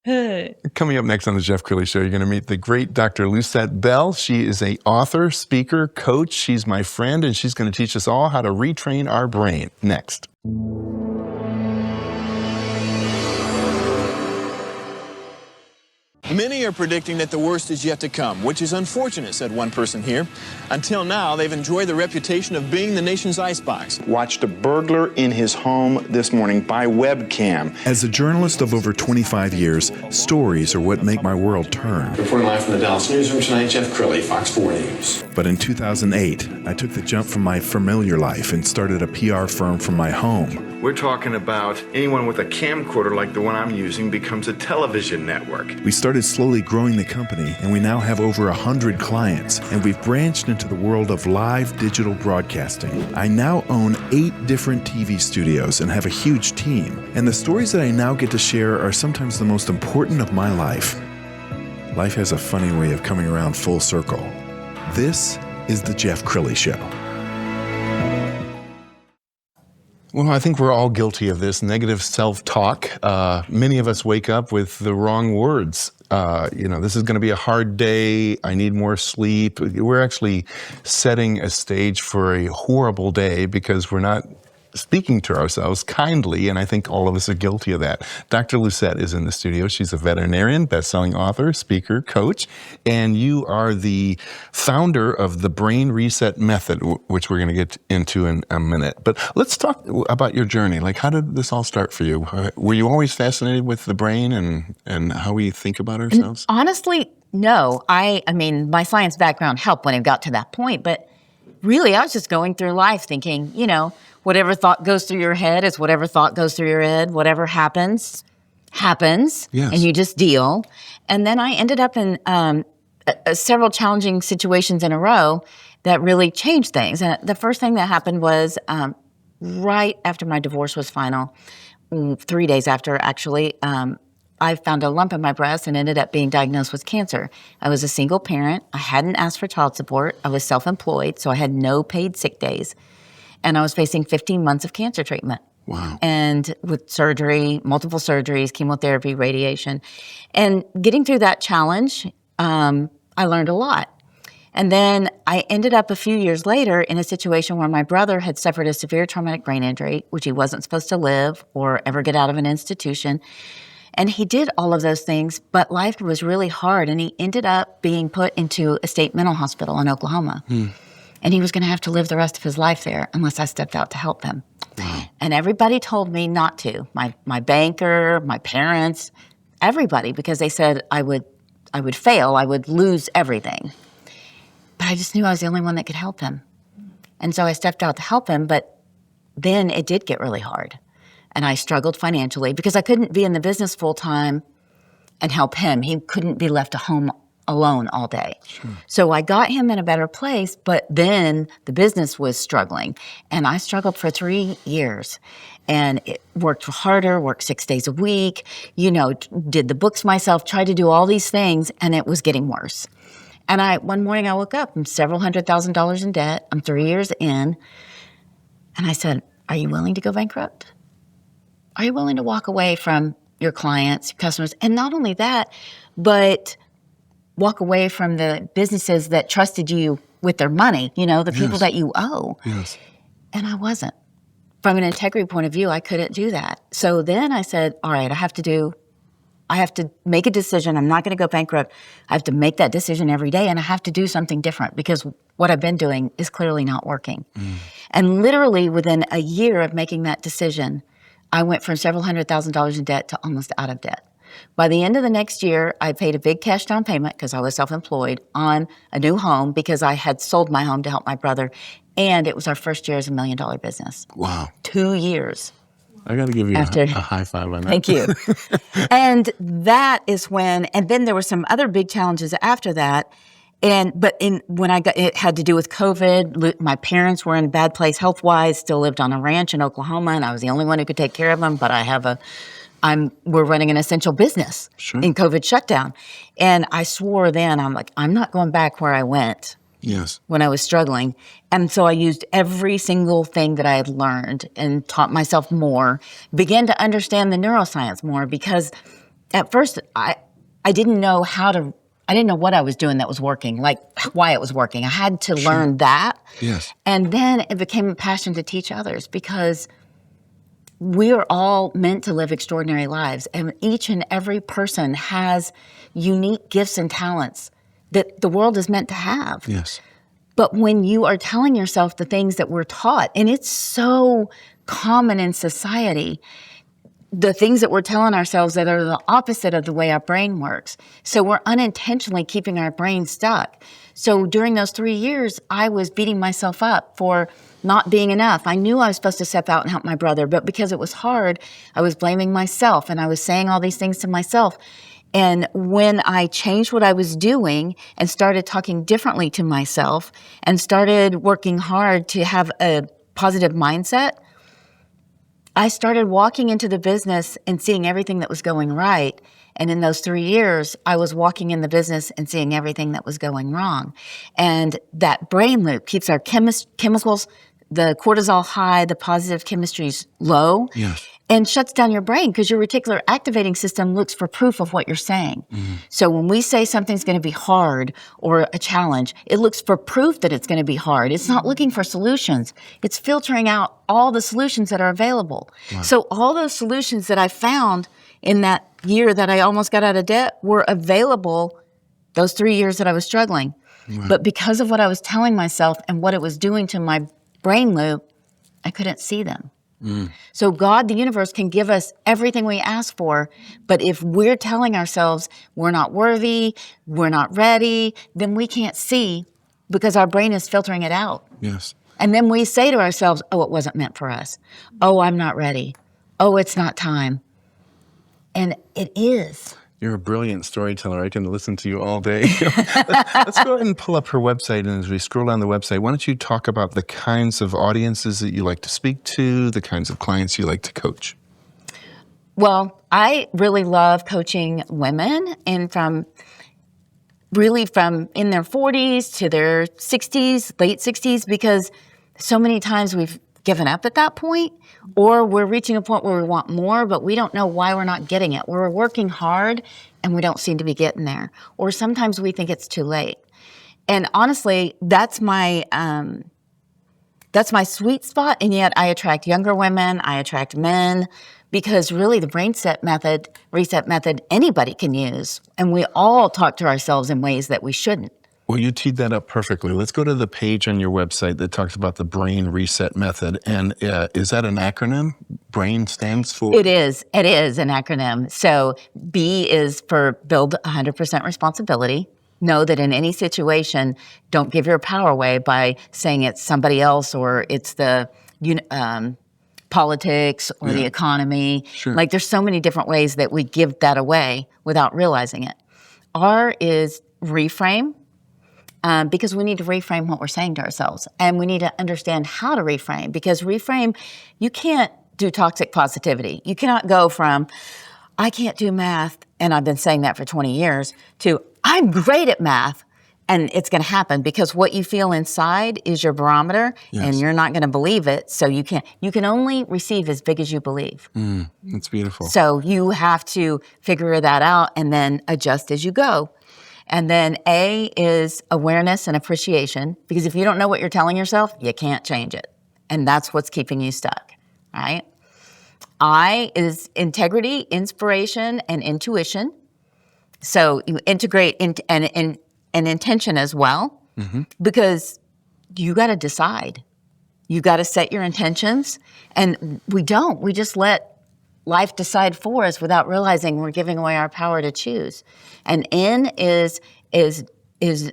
Coming up next on the Jeff Crilley Show, you're going to meet the great Dr. Lucette Beall. She is an author, speaker, coach. She's my friend, and she's going to teach us all how to retrain our brain. Next. Many are predicting that the worst is yet to come, which is unfortunate, said one person here. Until now, they've enjoyed the reputation of being the nation's icebox. Watched a burglar in his home this morning by webcam. As a journalist of over 25 years, stories are what make my world turn. Reporting live from the Dallas newsroom tonight, Jeff Crilley, Fox 4 News. But in 2008, I took the jump from my familiar life and started a PR firm from my home. We're talking about anyone with a camcorder like the one I'm using becomes a television network. We started slowly growing the company, and we now have over 100 clients, and we've branched into the world of live digital broadcasting. I now own 8 different TV studios and have a huge team, and the stories that I now get to share are sometimes the most important of my life. Life has a funny way of coming around full circle. This is the Jeff Crilley Show. Well, I think we're all guilty of this negative self-talk. Many of us wake up with the wrong words. This is going to be a hard day. I need more sleep. We're actually setting a stage for a horrible day because we're not speaking to ourselves kindly, and I think all of us are guilty of that. Dr. Lucette is in the studio. She's a veterinarian, best-selling author, speaker, coach, and you are the founder of the Brain Reset Method, which we're going to get into in a minute. But let's talk about your journey. Like, how did this all start for you? Were you always fascinated with the brain and how we think about ourselves? Honestly, no. I mean, my science background helped when I got to that point, but really, I was just going through life thinking, whatever thought goes through your head is whatever thought goes through your head. Whatever happens. Yes. And you just deal. And then I ended up in several challenging situations in a row that really changed things. And the first thing that happened was right after my divorce was final, 3 days after, actually, I found a lump in my breast and ended up being diagnosed with cancer. I was a single parent. I hadn't asked for child support. I was self-employed, so I had no paid sick days. And I was facing 15 months of cancer treatment. Wow. And with surgery, multiple surgeries, chemotherapy, radiation. And getting through that challenge, I learned a lot. And then I ended up a few years later in a situation where my brother had suffered a severe traumatic brain injury, which he wasn't supposed to live or ever get out of an institution. And he did all of those things, but life was really hard, and he ended up being put into a state mental hospital in Oklahoma. And he was going to have to live the rest of his life there unless I stepped out to help him. Wow. And everybody told me not to. My banker, my parents, everybody, because they said I would fail, I would lose everything. But I just knew I was the only one that could help him. And so I stepped out to help him, but then it did get really hard. And I struggled financially because I couldn't be in the business full time and help him. He couldn't be left at home alone all day. Sure. So I got him in a better place, but then the business was struggling. And I struggled for 3 years and worked harder, worked 6 days a week, did the books myself, tried to do all these things, and it was getting worse. And one morning I woke up, I'm several $100,000 in debt. I'm 3 years in. And I said, are you willing to go bankrupt? Are you willing to walk away from your clients, your customers? And not only that, but walk away from the businesses that trusted you with their money, the people that you owe. Yes. And I wasn't. From an integrity point of view, I couldn't do that. So then I said, all right, I have to make a decision. I'm not going to go bankrupt. I have to make that decision every day, and I have to do something different because what I've been doing is clearly not working. And literally within a year of making that decision, I went from several $100,000 in debt to almost out of debt. By the end of the next year, I paid a big cash down payment because I was self-employed on a new home because I had sold my home to help my brother, and it was our first year as $1 million business. Wow. 2 years. I got to give you a high five on that. Thank you. And that is when, and then there were some other big challenges after that. It had to do with COVID. My parents were in a bad place health-wise, still lived on a ranch in Oklahoma, and I was the only one who could take care of them, but we're running an essential business in COVID shutdown. And I swore then, I'm not going back where I went. Yes. When I was struggling. And so I used every single thing that I had learned and taught myself more, began to understand the neuroscience more because at first, I didn't know I didn't know what I was doing that was working, like why it was working. I had to learn that. Yes. And then it became a passion to teach others, because we are all meant to live extraordinary lives. And each and every person has unique gifts and talents that the world is meant to have. Yes. But when you are telling yourself the things that we're taught, and it's so common in society, the things that we're telling ourselves that are the opposite of the way our brain works. So we're unintentionally keeping our brain stuck. So during those 3 years, I was beating myself up for not being enough. I knew I was supposed to step out and help my brother, but because it was hard, I was blaming myself, and I was saying all these things to myself. And when I changed what I was doing and started talking differently to myself and started working hard to have a positive mindset, I started walking into the business and seeing everything that was going right. And in those 3 years, I was walking in the business and seeing everything that was going wrong. And that brain loop keeps our chemicals, the cortisol high, the positive chemistry's low. Yes. And shuts down your brain, because your reticular activating system looks for proof of what you're saying. So when we say something's going to be hard or a challenge, it looks for proof that it's going to be hard. It's not looking for solutions. It's filtering out all the solutions that are available. Wow. So all those solutions that I found in that year that I almost got out of debt were available those 3 years that I was struggling. Wow. But because of what I was telling myself and what it was doing to my brain loop, I couldn't see them. So God, the universe, can give us everything we ask for, but if we're telling ourselves we're not worthy, we're not ready, then we can't see, because our brain is filtering it out. Yes. And then we say to ourselves, oh, it wasn't meant for us. Oh, I'm not ready. Oh, it's not time. And it is. You're a brilliant storyteller. I can listen to you all day. Let's go ahead and pull up her website. And as we scroll down the website, why don't you talk about the kinds of audiences that you like to speak to, the kinds of clients you like to coach? Well, I really love coaching women, and from in their 40s to their 60s, late 60s, because so many times we've given up at that point, or we're reaching a point where we want more, but we don't know why we're not getting it. We're working hard and we don't seem to be getting there. Or sometimes we think it's too late. And honestly, that's my sweet spot. And yet I attract younger women, I attract men, because really the reset method, anybody can use. And we all talk to ourselves in ways that we shouldn't. Well, you teed that up perfectly. Let's go to the page on your website that talks about the brain reset method. And is that an acronym? BRAIN stands for? It is. It is an acronym. So B is for build 100% responsibility. Know that in any situation, don't give your power away by saying it's somebody else, or it's the politics or the economy. Sure. Like, there's so many different ways that we give that away without realizing it. R is reframe. Because we need to reframe what we're saying to ourselves. And we need to understand how to reframe. Because reframe, you can't do toxic positivity. You cannot go from, I can't do math, and I've been saying that for 20 years, to, I'm great at math. And it's going to happen, because what you feel inside is your barometer, and you're not going to believe it. So you can only receive as big as you believe. That's beautiful. So you have to figure that out and then adjust as you go. And then A is awareness and appreciation, because if you don't know what you're telling yourself, you can't change it. And that's what's keeping you stuck, right? I is integrity, inspiration, and intuition. So you integrate and intention as well, because you got to decide. You got to set your intentions, and we don't. We just let life decide for us without realizing we're giving away our power to choose. And N is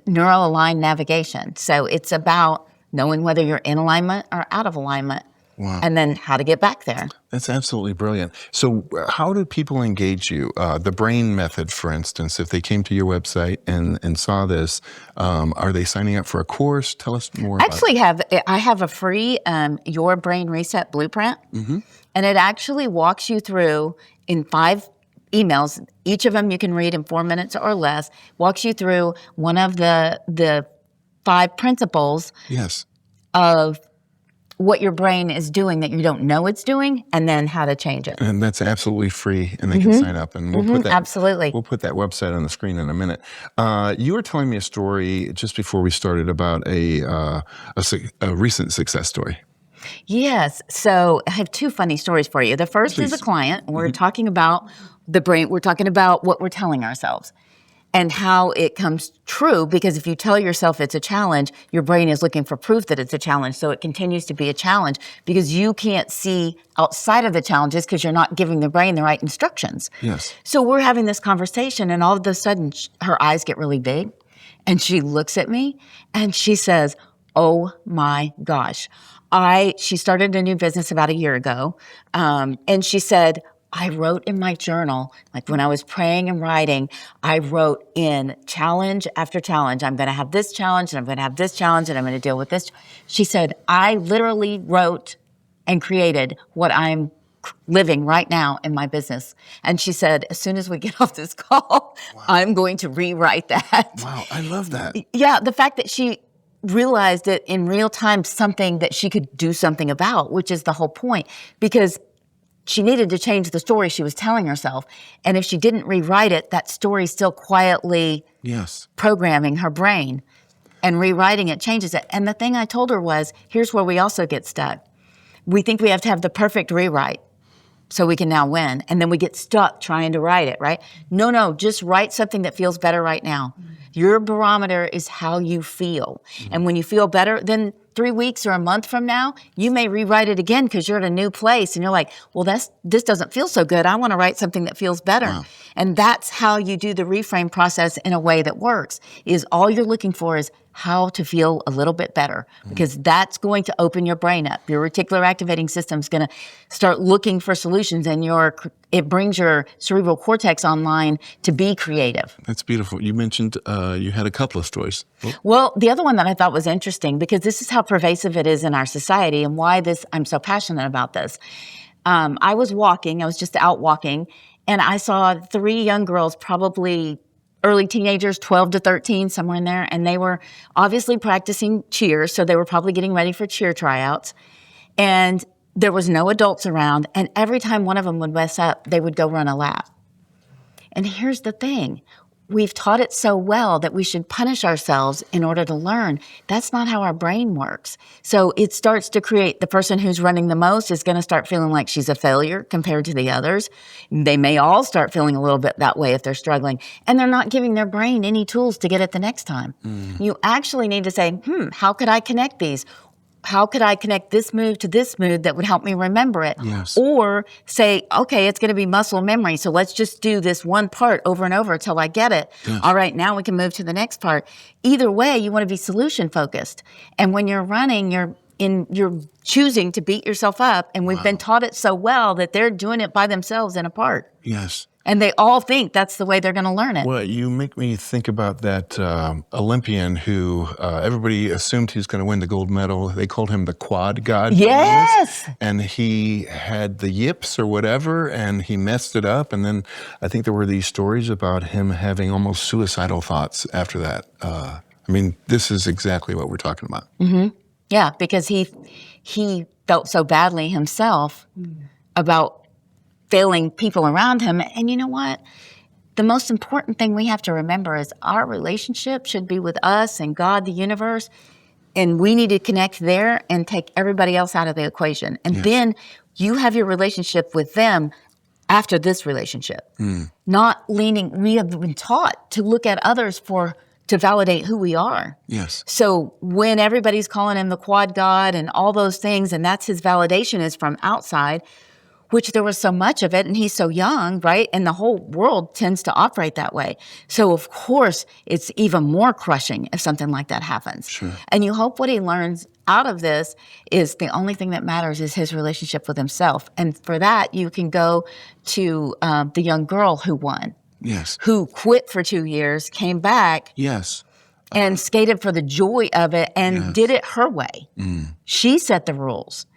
Neuro Aligned Navigation. So it's about knowing whether you're in alignment or out of alignment. Wow. And then how to get back there. That's absolutely brilliant. So how do people engage you? The brain method, for instance, if they came to your website and saw this, are they signing up for a course? Tell us more about it. I have a free Your Brain Reset Blueprint. And it actually walks you through in 5 emails. Each of them you can read in 4 minutes or less. Walks you through one of the 5 principles Yes. of what your brain is doing that you don't know it's doing, and then how to change it. And that's absolutely free, and they can sign up. And we'll put that Absolutely. We'll put that website on the screen in a minute. You were telling me a story just before we started about a recent success story. Yes. So I have two funny stories for you. The first is a client. We're talking about the brain. We're talking about what we're telling ourselves and how it comes true, because if you tell yourself it's a challenge, your brain is looking for proof that it's a challenge. So it continues to be a challenge because you can't see outside of the challenges because you're not giving the brain the right instructions. Yes. So we're having this conversation, and all of a sudden her eyes get really big, and she looks at me and she says, "Oh my gosh." She started a new business about a year ago. And she said, I wrote in my journal, like when I was praying and writing, I wrote in challenge after challenge. I'm going to have this challenge, and I'm going to have this challenge, and I'm going to deal with this. She said, I literally wrote and created what I'm living right now in my business. And she said, as soon as we get off this call, I'm going to rewrite that. Wow, I love that. Yeah, the fact that she realized it in real time, something that she could do something about, which is the whole point, because she needed to change the story she was telling herself. And if she didn't rewrite it, that story still quietly programming her brain, and rewriting it changes it. And the thing I told her was, here's where we also get stuck. We think we have to have the perfect rewrite so we can now win. And then we get stuck trying to write it, right? No, just write something that feels better right now. Your barometer is how you feel. And when you feel better, then 3 weeks or a month from now, you may rewrite it again because you're at a new place and you're like, well, this doesn't feel so good. I want to write something that feels better. Wow. And that's how you do the reframe process in a way that works, is all you're looking for is how to feel a little bit better, because that's going to open your brain up. Your reticular activating system is going to start looking for solutions, and it brings your cerebral cortex online to be creative. That's beautiful. You mentioned you had a couple of stories. Well, the other one that I thought was interesting, because this is how pervasive it is in our society and why I'm so passionate about this. I was just out walking, and I saw 3 young girls, probably early teenagers, 12 to 13, somewhere in there, and they were obviously practicing cheer, so they were probably getting ready for cheer tryouts. And there was no adults around, and every time one of them would mess up, they would go run a lap. And here's the thing. We've taught it so well that we should punish ourselves in order to learn. That's not how our brain works. So it starts to create, the person who's running the most is going to start feeling like she's a failure compared to the others. They may all start feeling a little bit that way if they're struggling. And they're not giving their brain any tools to get it the next time. You actually need to say, how could I connect these? How could I connect this move to this move that would help me remember it? Yes. Or say, okay, it's going to be muscle memory, so let's just do this one part over and over until I get it. Yes. All right, now we can move to the next part. Either way, you want to be solution focused. And when you're running, you're choosing to beat yourself up, and we've been taught it so well that they're doing it by themselves in a part. Yes. And they all think that's the way they're going to learn it. Well, you make me think about that Olympian who everybody assumed he was going to win the gold medal. They called him the quad god. Yes. And he had the yips or whatever, and he messed it up. And then I think there were these stories about him having almost suicidal thoughts after that. I mean, this is exactly what we're talking about. Mm-hmm. Yeah, because he felt so badly himself about failing people around him. And you know what? The most important thing we have to remember is our relationship should be with us and God, the universe, and we need to connect there and take everybody else out of the equation. And then you have your relationship with them after this relationship. Not leaning, we have been taught to look at others to validate who we are. Yes. So when everybody's calling him the quad god and all those things, and that's his validation is from outside, which there was so much of it, and he's so young, right? And the whole world tends to operate that way. So, of course, it's even more crushing if something like that happens. Sure. And you hope what he learns out of this is the only thing that matters is his relationship with himself. And for that, you can go to the young girl who won. Yes. Who quit for 2 years, came back. Yes. And skated for the joy of it and did it her way. She set the rules.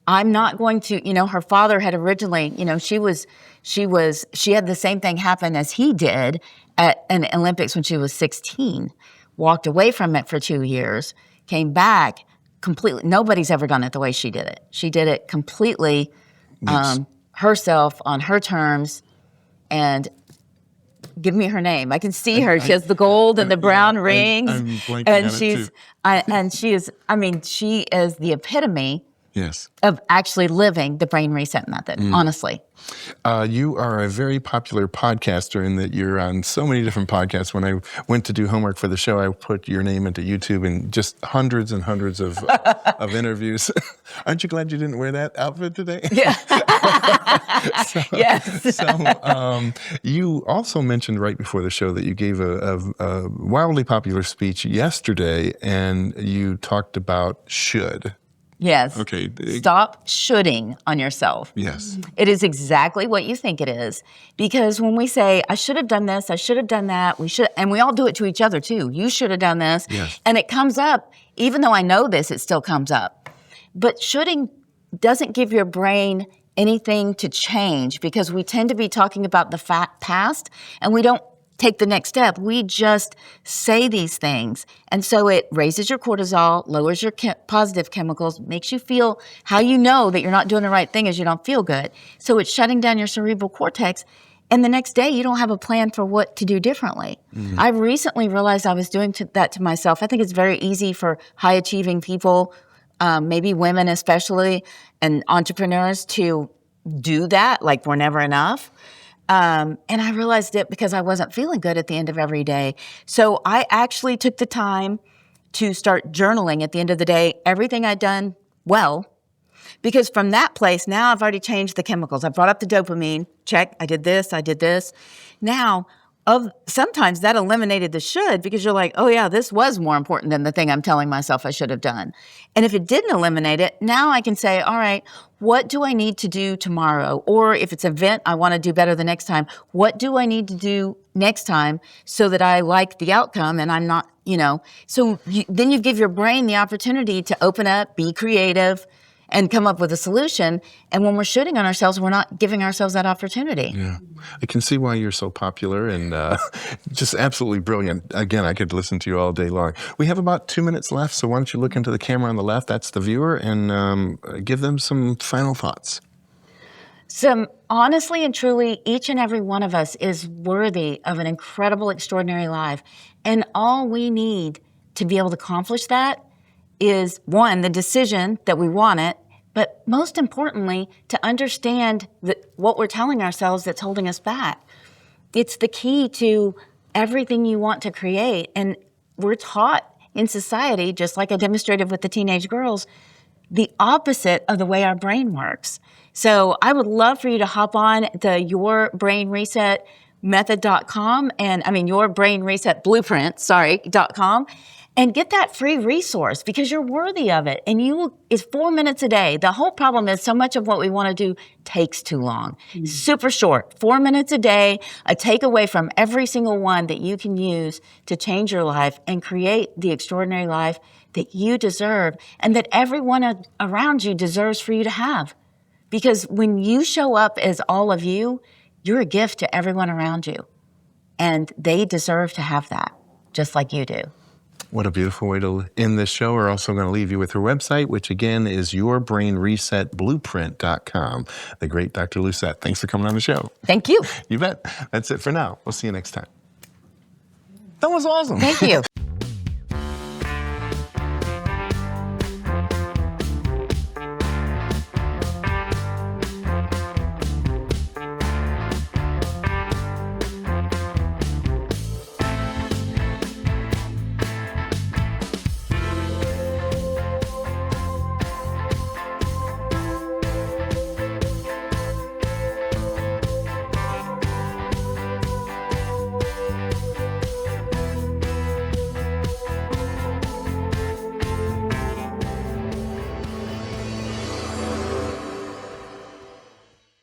I'm not going to, her father had originally, she had the same thing happen as he did at an Olympics when she was 16, walked away from it for 2 years, came back, completely, nobody's ever done it the way she did it. She did it completely herself on her terms. And give me her name. I can see her. She has the gold and the brown rings. I'm blanking and on she's, it too. and she is, I mean, she is the epitome Yes. of actually living the brain reset method, honestly. You are a very popular podcaster in that you're on so many different podcasts. When I went to do homework for the show, I put your name into YouTube and just hundreds and hundreds of interviews. Aren't you glad you didn't wear that outfit today? Yeah. Yes. So you also mentioned right before the show that you gave a wildly popular speech yesterday, and you talked about should. Yes. Okay. Stop shoulding on yourself. Yes. It is exactly what you think it is. Because when we say, I should have done this, I should have done that, and we all do it to each other too. You should have done this. Yes. And it comes up, even though I know this, it still comes up. But shoulding doesn't give your brain anything to change, because we tend to be talking about the past and we don't take the next step. We just say these things. And so it raises your cortisol, lowers your positive chemicals, makes you feel how you know that you're not doing the right thing is you don't feel good. So it's shutting down your cerebral cortex. And the next day, you don't have a plan for what to do differently. I recently realized I was doing that to myself. I think it's very easy for high-achieving people, maybe women especially, and entrepreneurs to do that, like we're never enough. And I realized it because I wasn't feeling good at the end of every day. So I actually took the time to start journaling at the end of the day, everything I'd done well, because from that place, now I've already changed the chemicals. I brought up the dopamine, check, I did this. Now, sometimes that eliminated the should, because you're like, oh yeah, this was more important than the thing I'm telling myself I should have done. And if it didn't eliminate it, now I can say, all right, what do I need to do tomorrow? Or if it's an event I want to do better the next time, what do I need to do next time so that I like the outcome and I'm not, so then you give your brain the opportunity to open up, be creative, and come up with a solution. And when we're shooting on ourselves, we're not giving ourselves that opportunity. Yeah. I can see why you're so popular and just absolutely brilliant. Again, I could listen to you all day long. We have about 2 minutes left, so why don't you look into the camera on the left, that's the viewer, and give them some final thoughts. Honestly and truly, each and every one of us is worthy of an incredible, extraordinary life. And all we need to be able to accomplish that is, one, the decision that we want it, but most importantly, to understand what we're telling ourselves that's holding us back. It's the key to everything you want to create. And we're taught in society, just like I demonstrated with the teenage girls, the opposite of the way our brain works. So I would love for you to hop on the yourbrainresetmethod.com yourbrainresetblueprint.com and get that free resource, because you're worthy of it. And it's 4 minutes a day. The whole problem is so much of what we want to do takes too long. Super short, 4 minutes a day, a takeaway from every single one that you can use to change your life and create the extraordinary life that you deserve and that everyone around you deserves for you to have. Because when you show up as all of you, you're a gift to everyone around you. And they deserve to have that, just like you do. What a beautiful way to end this show. We're also going to leave you with her website, which again is yourbrainresetblueprint.com. The great Dr. Lucette. Thanks for coming on the show. Thank you. You bet. That's it for now. We'll see you next time. That was awesome. Thank you.